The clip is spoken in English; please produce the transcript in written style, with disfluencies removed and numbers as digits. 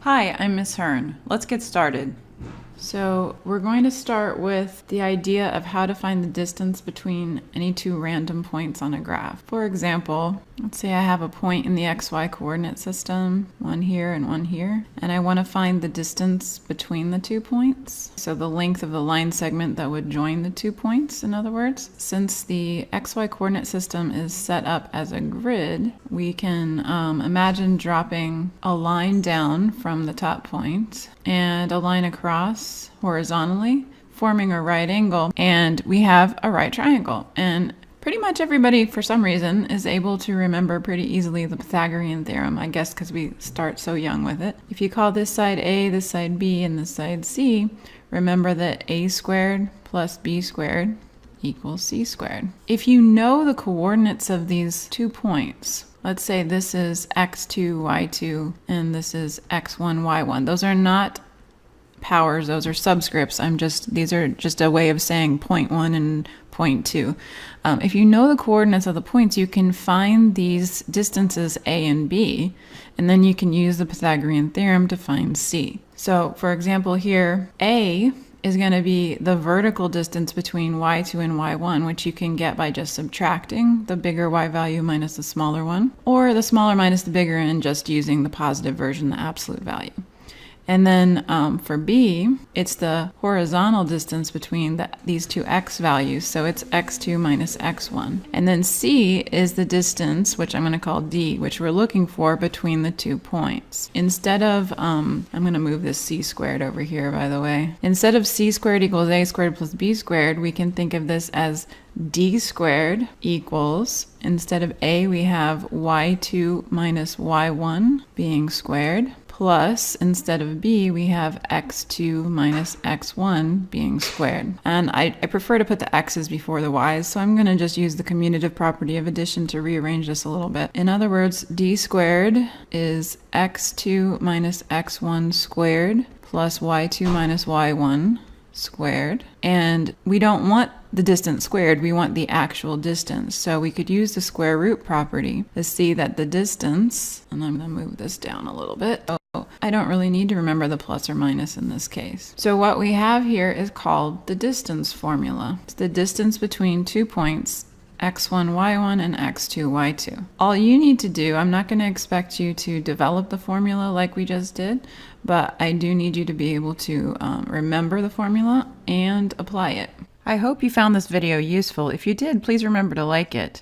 Hi, I'm Miss Hearn. Let's get started. So we're going to start with the idea of how to find the distance between any two random points on a graph. For example, let's say I have a point in the xy coordinate system, one here and one here, and I want to find the distance between the 2 points. So the length of the line segment that would join the 2 points, in other words. Since the xy coordinate system is set up as a grid, we can imagine dropping a line down from the top point and a line across horizontally, forming a right angle, and we have a right triangle. And pretty much everybody, for some reason, is able to remember pretty easily the Pythagorean Theorem, I guess because we start so young with it. If you call this side A, this side B, and this side C, remember that A squared plus B squared equals C squared. If you know the coordinates of these 2 points, let's say this is x2, y2, and this is x1, y1. Those are not powers, those are subscripts. These are just a way of saying point 1 and point 2. If you know the coordinates of the points, you can find these distances A and B, and then you can use the Pythagorean theorem to find C. So, for example, here, A is going to be the vertical distance between y2 and y1, which you can get by just subtracting the bigger y value minus the smaller one, or the smaller minus the bigger and just using the positive version, the absolute value. And then for B, it's the horizontal distance between these two x values, so it's x2 minus x1. And then C is the distance, which I'm going to call D, which we're looking for between the 2 points. Instead of, I'm going to move this C squared over here, by the way. Instead of C squared equals A squared plus B squared, we can think of this as D squared equals, instead of A, we have y2 minus y1 being squared, plus, instead of B, we have x2 minus x1 being squared. And I prefer to put the x's before the y's, so I'm going to just use the commutative property of addition to rearrange this a little bit. In other words, D squared is x2 minus x1 squared plus y2 minus y1 squared. And we don't want the distance squared, we want the actual distance. So we could use the square root property to see that the distance, and I'm going to move this down a little bit. I don't really need to remember the plus or minus in this case. So what we have here is called the distance formula. It's the distance between 2 points, x1, y1, and x2, y2. All you need to do, I'm not going to expect you to develop the formula like we just did, but I do need you to be able to remember the formula and apply it. I hope you found this video useful. If you did, please remember to like it.